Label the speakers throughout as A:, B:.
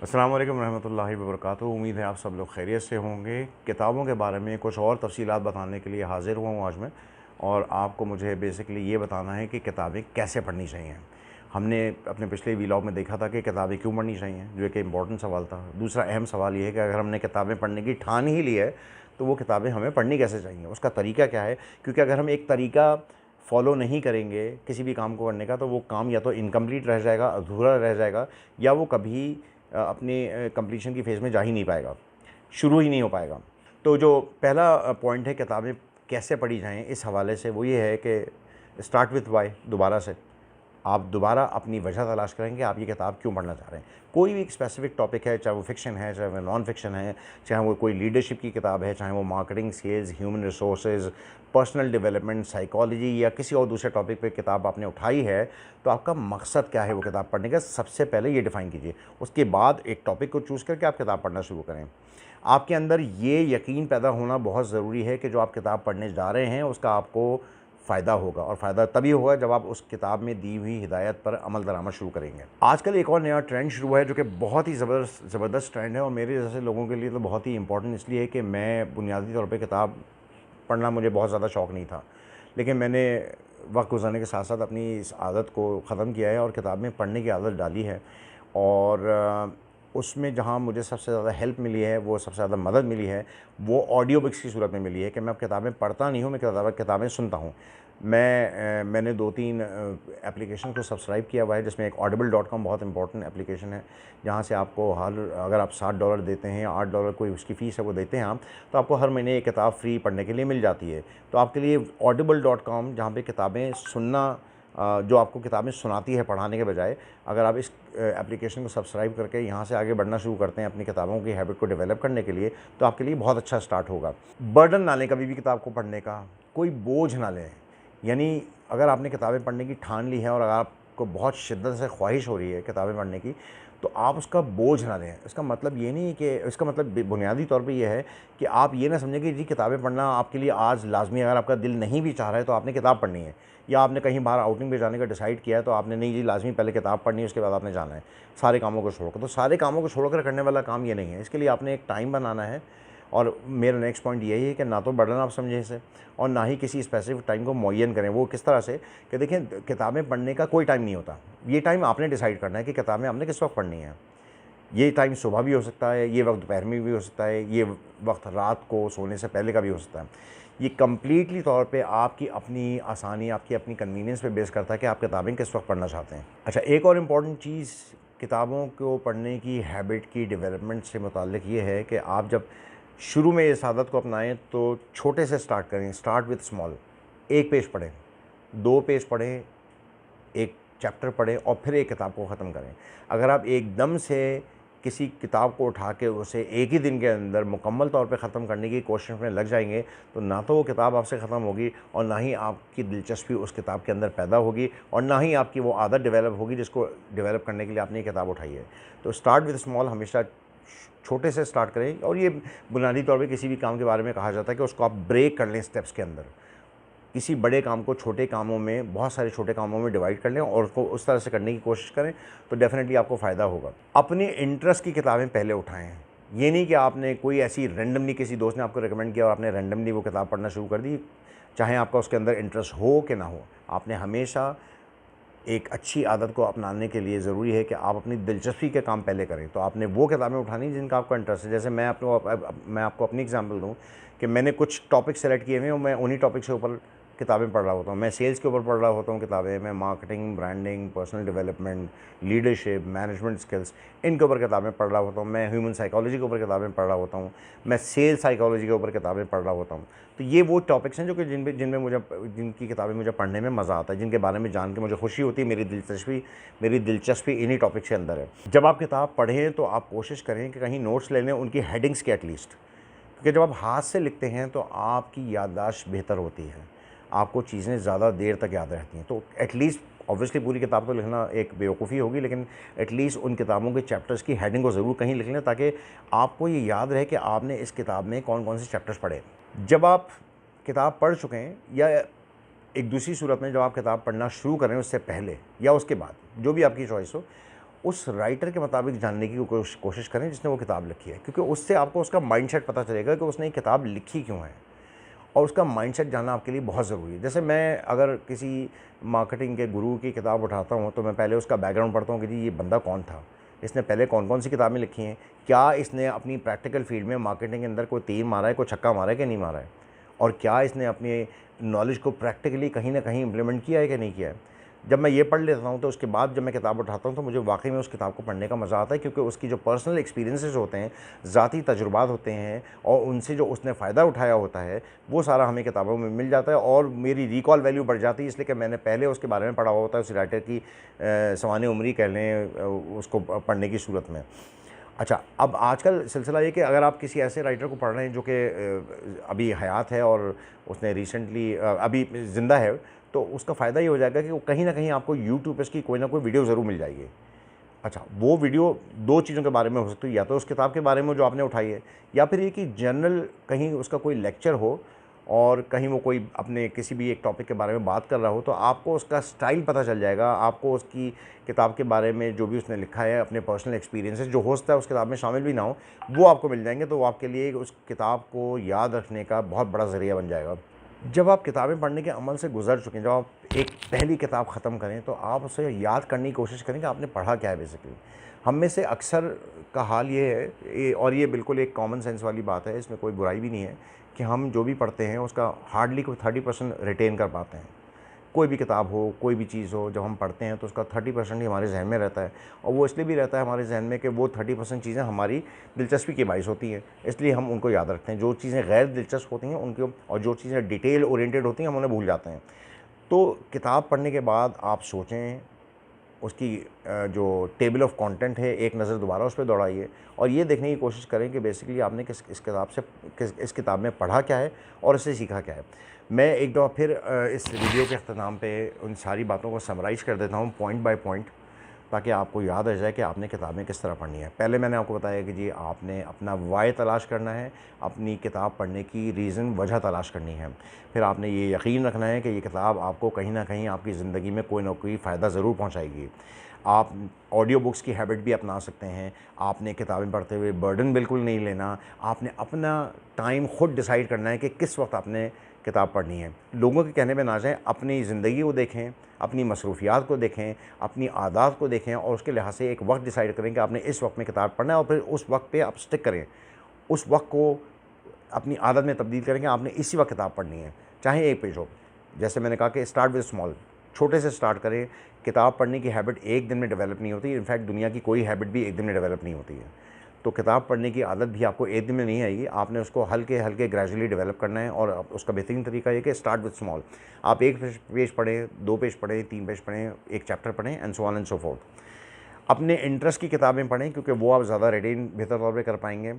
A: अस्सलाम वालेकुम रहमतुल्लाहि व बरकातुहू। उम्मीद है आप सब लोग खैरियत से होंगे। किताबों के बारे में कुछ और तफसीलात बताने के लिए हाज़िर हुआ हूँ आज मैं, और आपको मुझे बेसिकली ये बताना है कि किताबें कैसे पढ़नी चाहिए। हमने अपने पिछले व्लॉग में देखा था कि किताबें क्यों पढ़नी चाहिए, जो एक इम्पॉर्टेंट सवाल था। दूसरा अहम सवाल ये है कि अगर हमने किताबें पढ़ने की ठान ही ली है तो वो किताबें हमें पढ़नी कैसे चाहिए, उसका तरीका क्या है। क्योंकि अगर हम एक तरीका फ़ॉलो नहीं करेंगे किसी भी काम को करने का, तो वो काम या तो इनकम्प्लीट रह जाएगा, अधूरा रह जाएगा, या वो कभी अपने कंप्लीशन की फ़ेज़ में जा ही नहीं पाएगा, शुरू ही नहीं हो पाएगा। तो जो पहला पॉइंट है किताबें कैसे पढ़ी जाएँ इस हवाले से, वो ये है कि स्टार्ट विथ वाई। दोबारा से आप दोबारा अपनी वजह तलाश करेंगे आप ये किताब क्यों पढ़ना चाह रहे हैं। कोई भी एक स्पेसिफिक टॉपिक है, चाहे वो फ़िक्शन है, चाहे वो नॉन फ़िक्शन है, चाहे वो कोई लीडरशिप की किताब है, चाहे वो marketing, sales, human resources, personal development, psychology या किसी और दूसरे टॉपिक पे किताब आपने उठाई है, तो आपका मकसद क्या है वो किताब पढ़ने का, सबसे पहले ये डिफ़ाइन कीजिए। उसके बाद एक टॉपिक को चूज़ करके आप किताब पढ़ना शुरू करें। आपके अंदर ये यकीन पैदा होना बहुत ज़रूरी है कि जो आप किताब पढ़ने जा रहे हैं उसका आपको फ़ायदा होगा, और फ़ायदा तभी होगा जब आप उस किताब में दी हुई हिदायत पर अमल दरामद शुरू करेंगे। आजकल एक और नया ट्रेंड शुरू है जो कि बहुत ही ज़बरदस्त ट्रेंड है, और मेरे जैसे लोगों के लिए तो बहुत ही इंपॉर्टेंट इसलिए है कि मैं बुनियादी तौर पे किताब पढ़ना मुझे बहुत ज़्यादा शौक़ नहीं था, लेकिन मैंने वक्त गुजरने के साथ साथ अपनी इस आदत को ख़त्म किया है और किताबें पढ़ने की आदत डाली है। और उसमें जहाँ मुझे सबसे ज़्यादा हेल्प मिली है, वो सबसे ज़्यादा मदद मिली है, वो ऑडियो बुक्स की सूरत में मिली है कि मैं अब किताबें पढ़ता नहीं हूँ, मैं किताबें सुनता हूँ। मैंने 2-3 एप्लीकेशन को सब्सक्राइब किया हुआ है, जिसमें एक audible.com बहुत इंपॉर्टेंट एप्लीकेशन है, जहाँ से आपको अगर आप $7 देते हैं, $8 कोई उसकी फ़ीस है वो देते हैं आप, तो आपको हर महीने एक किताब फ्री पढ़ने के लिए मिल जाती है। तो आपके लिए audible.com, जहाँ पे किताबें सुनना, जो आपको किताबें सुनाती है पढ़ाने के बजाय, अगर आप इस एप्लीकेशन को सब्सक्राइब करके यहाँ से आगे बढ़ना शुरू करते हैं अपनी किताबों की हैबिट को डेवलप करने के लिए, तो आपके लिए बहुत अच्छा स्टार्ट होगा। बर्डन ना लें कभी भी किताब को पढ़ने का, कोई बोझ ना लें। यानी अगर आपने किताबें पढ़ने की ठान ली है और अगर आपको बहुत शिद्दत से ख्वाहिश हो रही है किताबें पढ़ने की, तो आप उसका बोझ ना लें। इसका मतलब ये नहीं कि, इसका मतलब बुनियादी तौर पे ये है कि आप ये ना समझें कि जी किताबें पढ़ना आपके लिए आज लाजमी, अगर आपका दिल नहीं भी चाह रहा है तो आपने किताब पढ़नी है, या आपने कहीं बाहर आउटिंग पे जाने का डिसाइड किया है तो आपने नहीं जी लाजमी पहले किताब पढ़नी है, उसके बाद आपने जाना है सारे कामों को छोड़कर। तो सारे कामों को छोड़कर करने वाला काम ये नहीं है। इसके लिए आपने एक टाइम बनाना है, और मेरा नेक्स्ट पॉइंट यही है कि ना तो बर्डन आप समझें इसे, और ना ही किसी स्पेसिफिक टाइम को मुअय्यन करें। वो किस तरह से कि देखें, किताबें पढ़ने का कोई टाइम नहीं होता। ये टाइम आपने डिसाइड करना है कि किताबें आपने किस वक्त पढ़नी है। ये टाइम सुबह भी हो सकता है, ये वक्त दोपहर में भी हो सकता है, ये वक्त रात को सोने से पहले का भी हो सकता है। ये कम्प्लीटली तौर पे आपकी अपनी आसानी, आपकी अपनी कन्वीनियंस पे बेस करता है कि आप किताबें किस वक्त पढ़ना चाहते हैं। अच्छा, एक और इम्पॉर्टेंट चीज़ किताबों को पढ़ने की हैबिट की डेवलपमेंट से मुताल्लिक ये है कि आप जब शुरू में इस आदत को अपनाएं तो छोटे से स्टार्ट करें। Start with small. 1 पेज पढ़ें, 2 पेज पढ़ें, एक चैप्टर पढ़ें और फिर एक किताब को ख़त्म करें। अगर आप एकदम से किसी किताब को उठा के उसे एक ही दिन के अंदर मुकम्मल तौर पे ख़त्म करने की कोशिश में लग जाएंगे, तो ना तो वो किताब आपसे ख़त्म होगी, और ना ही आपकी दिलचस्पी उस किताब के अंदर पैदा होगी, और ना ही आपकी वो आदत डेवलप होगी जिसको डेवलप करने के लिए आपने ये किताब उठाई है। तो स्टार्ट विद स्मॉल, हमेशा छोटे से स्टार्ट करें। और ये बुनियादी तौर पे किसी भी काम के बारे में कहा जाता है कि उसको आप ब्रेक कर लें स्टेप्स के अंदर। किसी बड़े काम को छोटे कामों में, बहुत सारे छोटे कामों में डिवाइड कर लें और उसको उस तरह से करने की कोशिश करें, तो डेफ़िनेटली आपको फ़ायदा होगा। अपने इंटरेस्ट की किताबें पहले उठाएँ। ये नहीं कि आपने कोई ऐसी रैंडमली, किसी दोस्त ने आपको रिकमेंड किया और आपने रैंडमली वो किताब पढ़ना शुरू कर दी, चाहे आपका उसके अंदर इंटरेस्ट हो कि ना हो। आपने हमेशा एक अच्छी आदत को अपनाने के लिए ज़रूरी है कि आप अपनी दिलचस्पी के काम पहले करें। तो आपने वो किताबें उठानी जिनका आपका इंटरेस्ट है। जैसे मैं आपको अपनी एग्जांपल दूं कि मैंने कुछ टॉपिक सेलेक्ट किए हुए हैं और मैं उन्हीं टॉपिक से ऊपर किताबें पढ़ रहा होता हूँ। मैं सेल्स के ऊपर पढ़ रहा होता हूँ किताबें, मैं marketing, branding, personal development, leadership, management skills, इनके ऊपर किताबें पढ़ रहा होता हूँ। मैं ह्यूमन साइकोलॉजी के ऊपर किताबें पढ़ रहा होता हूँ। मैं सेल्स साइकोलॉजी के ऊपर किताबें पढ़ रहा होता हूँ। तो ये वो टॉपिक्स हैं जो कि जिनकी किताबें मुझे पढ़ने में मज़ा आता है, जिनके बारे में जान के मुझे खुशी होती है। मेरी दिलचस्पी इन्हीं टॉपिक के अंदर है। जब आप किताब पढ़ें तो आप कोशिश करें कि कहीं नोट्स ले लें उनकी हेडिंग्स के एटलीस्ट, क्योंकि जब आप हाथ से लिखते हैं तो आपकी याददाश्त बेहतर होती है, आपको चीज़ें ज़्यादा देर तक याद रहती हैं। तो एटलीस्ट, ऑब्वियसली पूरी किताब तो लिखना एक बेवकूफ़ी होगी, लेकिन एटलीस्ट उन किताबों के चैप्टर्स की हेडिंग को ज़रूर कहीं लिख लें, ताकि आपको ये याद रहे कि आपने इस किताब में कौन कौन से चैप्टर्स पढ़े। जब आप किताब पढ़ चुके हैं, या एक दूसरी सूरत में जब आप किताब पढ़ना शुरू करें उससे पहले या उसके बाद, जो भी आपकी चॉइस हो, उस राइटर के मुताबिक जानने की कोशिश करें जिसने वो किताब लिखी है, क्योंकि उससे आपको उसका माइंडसेट पता चलेगा कि उसने ये किताब लिखी क्यों है, और उसका माइंडसेट जानना आपके लिए बहुत ज़रूरी है। जैसे मैं अगर किसी मार्केटिंग के गुरु की किताब उठाता हूँ तो मैं पहले उसका बैकग्राउंड पढ़ता हूँ कि जी ये बंदा कौन था, इसने पहले कौन कौन सी किताबें लिखी हैं, क्या इसने अपनी प्रैक्टिकल फील्ड में मार्केटिंग के अंदर कोई तीर मारा है, कोई छक्का मारा है कि नहीं मारा है, और क्या इसने अपनी नॉलेज को प्रैक्टिकली कहीं ना कहीं इम्प्लीमेंट किया है कि नहीं किया है। जब मैं ये पढ़ लेता हूँ तो उसके बाद जब मैं किताब उठाता हूँ तो मुझे वाकई में उस किताब को पढ़ने का मज़ा आता है, क्योंकि उसकी जो पर्सनल एक्सपीरियंसेस होते हैं, ज़ाती तजुर्बात होते हैं, और उनसे जो उसने फ़ायदा उठाया होता है वो सारा हमें किताबों में मिल जाता है, और मेरी रिकॉल वैल्यू बढ़ जाती है, इसलिए कि मैंने पहले उसके बारे में पढ़ा हुआ होता है, उस राइटर की सवाने उम्री कह लें उसको पढ़ने की सूरत में। अच्छा, अब आजकल सिलसिला ये कि अगर आप किसी ऐसे राइटर को पढ़ रहे हैं जो कि अभी हयात है और उसने रिसेंटली अभी ज़िंदा है, तो उसका फ़ायदा ये हो जाएगा कि वो कहीं ना कहीं आपको यूट्यूब पे इसकी कोई ना कोई वीडियो ज़रूर मिल जाएगी। अच्छा, वो वीडियो दो चीज़ों के बारे में हो सकती है, या तो उस किताब के बारे में जो आपने उठाई है, या फिर ये कि जनरल कहीं उसका कोई लेक्चर हो और कहीं वो कोई अपने किसी भी एक टॉपिक के बारे में बात कर रहा हो, तो आपको उसका स्टाइल पता चल जाएगा, आपको उसकी किताब के बारे में जो भी उसने लिखा है, अपने पर्सनल एक्सपीरियंसेस जो हो सकता है उस किताब में शामिल भी ना हो, वो आपको मिल जाएंगे, तो वो आपके लिए उस किताब को याद रखने का बहुत बड़ा ज़रिया बन जाएगा। जब आप किताबें पढ़ने के अमल से गुजर चुके हैं, जब आप एक पहली किताब ख़त्म करें तो आप उसे याद करने की कोशिश करें कि आपने पढ़ा क्या है बेसिकली। हम में से अक्सर का हाल ये है, और ये बिल्कुल एक कॉमन सेंस वाली बात है, इसमें कोई बुराई भी नहीं है, कि हम जो भी पढ़ते हैं उसका हार्डली कोई 30% रिटेन कर पाते हैं। कोई भी किताब हो, कोई भी चीज़ हो, जब हम पढ़ते हैं तो उसका 30% ही हमारे जहन में रहता है, और वो इसलिए भी रहता है हमारे जहन में कि वो 30% चीज़ें हमारी दिलचस्पी के बाइस होती हैं, इसलिए हम उनको याद रखते हैं। जो चीज़ें गैर दिलचस्प होती हैं उनके, और जो चीज़ें डिटेल ओरिएंटेड होती हैं हम उन्हें भूल जाते हैं। तो किताब पढ़ने के बाद आप सोचें, उसकी जो टेबल ऑफ कंटेंट है एक नज़र दोबारा उस पर दौड़ाइए, और ये देखने की कोशिश करें कि बेसिकली आपने इस किताब में पढ़ा क्या है और इससे सीखा क्या है। मैं एक दफ़ा फिर इस वीडियो के अख्ताम पे उन सारी बातों को समराइज़ कर देता हूँ पॉइंट बाय पॉइंट, ताकि आपको याद आ जाए कि आपने किताबें किस तरह पढ़नी है। पहले मैंने आपको बताया कि जी आपने अपना वाय तलाश करना है, अपनी किताब पढ़ने की रीज़न, वजह तलाश करनी है। फिर आपने ये यकीन रखना है कि ये किताब आपको कहीं ना कहीं आपकी ज़िंदगी में कोई ना कोई फ़ायदा ज़रूर पहुँचाएगी। आप ऑडियो बुक्स की हैबिट भी अपना सकते हैं। आपने किताबें पढ़ते हुए बर्डन बिल्कुल नहीं लेना। आपने अपना टाइम ख़ुद डिसाइड करना है कि किस वक्त आपने किताब पढ़नी है। लोगों के कहने में ना जाएं, अपनी ज़िंदगी को देखें, अपनी मसरूफियात को देखें, अपनी आदत को देखें, और उसके लिहाज से एक वक्त डिसाइड करें कि आपने इस वक्त में किताब पढ़ना है, और फिर उस वक्त पे आप स्टिक करें। उस वक्त को अपनी आदत में तब्दील करें कि आपने इसी वक्त किताब पढ़नी है, चाहे एक पेज हो। जैसे मैंने कहा कि स्टार्ट विद स्मॉल, छोटे से स्टार्ट करें। किताब पढ़ने की हैबिट एक दिन में डेवलप नहीं होती, इनफैक्ट दुनिया की कोई हैबिट भी एक दिन में डेवलप नहीं होती है। तो किताब पढ़ने की आदत भी आपको एक दिन में नहीं आएगी, आपने उसको हल्के हल्के ग्रेजुअली डेवलप करना है। और उसका बेहतरीन तरीका ये कि स्टार्ट विद स्मॉल। आप एक पेज पढ़ें, 2 पेज पढ़ें, 3 पेज पढ़ें, एक चैप्टर पढ़ें, and so on and so fourth. अपने इंटरेस्ट की किताबें पढ़ें, क्योंकि वो आप ज़्यादा रिटेन बेहतर तौर पर कर पाएंगे।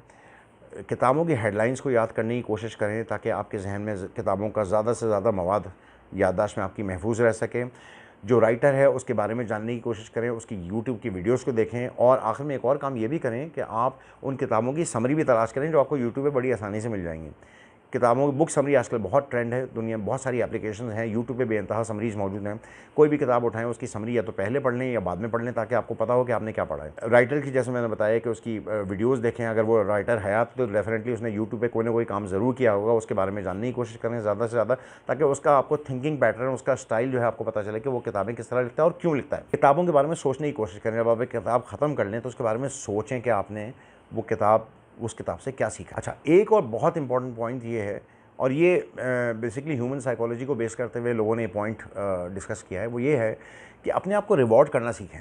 A: किताबों की हेडलाइंस को याद करने की कोशिश करें, ताकि आपके जहन में किताबों का ज़्यादा से ज़्यादा मवाद याददाश्त में आपकी महफूज रह सके। जो राइटर है उसके बारे में जानने की कोशिश करें, उसकी यूट्यूब की वीडियोस को देखें, और आखिर में एक और काम ये भी करें कि आप उन किताबों की समरी भी तलाश करें जो आपको यूट्यूब पे बड़ी आसानी से मिल जाएंगी। किताबों की बुक समरी आजकल बहुत ट्रेंड है, दुनिया में बहुत सारी एप्लीकेशंस हैं, यूट्यूब पे बेइंतहा समरीज़ मौजूद हैं। कोई भी किताब उठाएं, उसकी समरी या तो पहले पढ़ लें या बाद में पढ़ लें, ताकि आपको पता हो कि आपने क्या पढ़ा है। राइटर की, जैसे मैंने बताया कि उसकी वीडियोज़ देखें, अगर वो राइटर हयात तो डेफिनेटली उसने यूट्यूब पर कोई ना कोई काम ज़रूर किया होगा, उसके बारे में जानने की कोशिश करें ज़्यादा से ज़्यादा, ताकि उसका आपको थिंकिंग पैटर्न, उसका स्टाइल जो है आपको पता चले कि वो किताबें किस तरह लिखता है और क्यों लिखता है। किताबों के बारे में सोचने की कोशिश करें। जब आप एक किताब ख़त्म कर लें तो उसके बारे में सोचें कि आपने उस किताब से क्या सीखा। अच्छा, एक और बहुत इंपॉर्टेंट पॉइंट ये है, और ये बेसिकली ह्यूमन साइकोलॉजी को बेस करते हुए लोगों ने पॉइंट डिस्कस किया है, वो ये है कि अपने आप को रिवॉर्ड करना सीखें।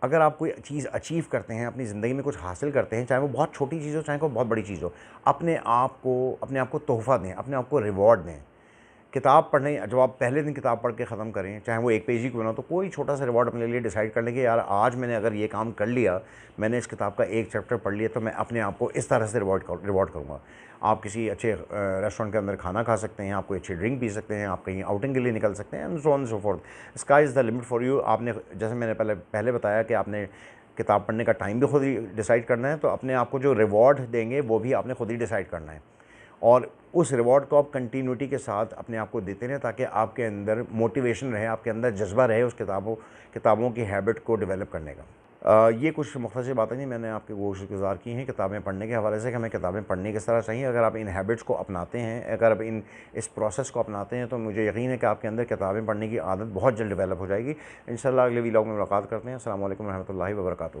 A: अगर आप कोई चीज़ अचीव करते हैं, अपनी ज़िंदगी में कुछ हासिल करते हैं, चाहे वो बहुत छोटी चीज़ हो, चाहे वो बहुत बड़ी चीज़ हो, अपने आप को तोहफ़ा दें, अपने आप को रिवॉर्ड दें। किताब पढ़ने, जब आप पहले दिन किताब पढ़ के ख़त्म करें, चाहे वो एक पेज ही क्यों ना, तो कोई छोटा सा रिवॉर्ड अपने लिए डिसाइड कर लें कि यार आज मैंने अगर ये काम कर लिया, मैंने इस किताब का एक चैप्टर पढ़ लिया, तो मैं अपने आप को इस तरह से रिवॉर्ड करूँगा। आप किसी अच्छे रेस्टोरेंट के अंदर खाना खा सकते हैं, आप कोई अच्छी ड्रिंक पी सकते हैं, आप कहीं आउटिंग के लिए निकल सकते हैं, and so on so fourth. Sky is the limit for you. आपने, जैसे मैंने पहले बताया कि आपने किताब पढ़ने का टाइम भी खुद ही डिसाइड करना है, तो अपने आप को जो रिवॉर्ड देंगे वो भी आपने खुद ही डिसाइड करना है, और उस रिवॉर्ड को आप कंटिन्यूटी के साथ अपने आप को देते रहें, ताकि आपके अंदर मोटिवेशन रहे, आपके अंदर जज्बा रहे उस किताबों की हैबिट को डेवलप करने का। ये कुछ मुख्तसर बातें नहीं मैंने आपके वो शुक्रगुज़ार की हैं किताबें पढ़ने के हवाले से कि हमें किताबें पढ़नी किस तरह चाहिए। अगर आप इन हैबिट्स को अपनाते हैं, अगर आप इस प्रोसेस को अपनाते हैं, तो मुझे यकीन है कि आपके अंदर किताबें पढ़ने की आदत बहुत जल्द डेवलप हो जाएगी। इंशाल्लाह अगले व्लॉग में मुलाकात करते हैं। अस्सलाम वालेकुम रहमतुल्लाहि व बरकातुहू।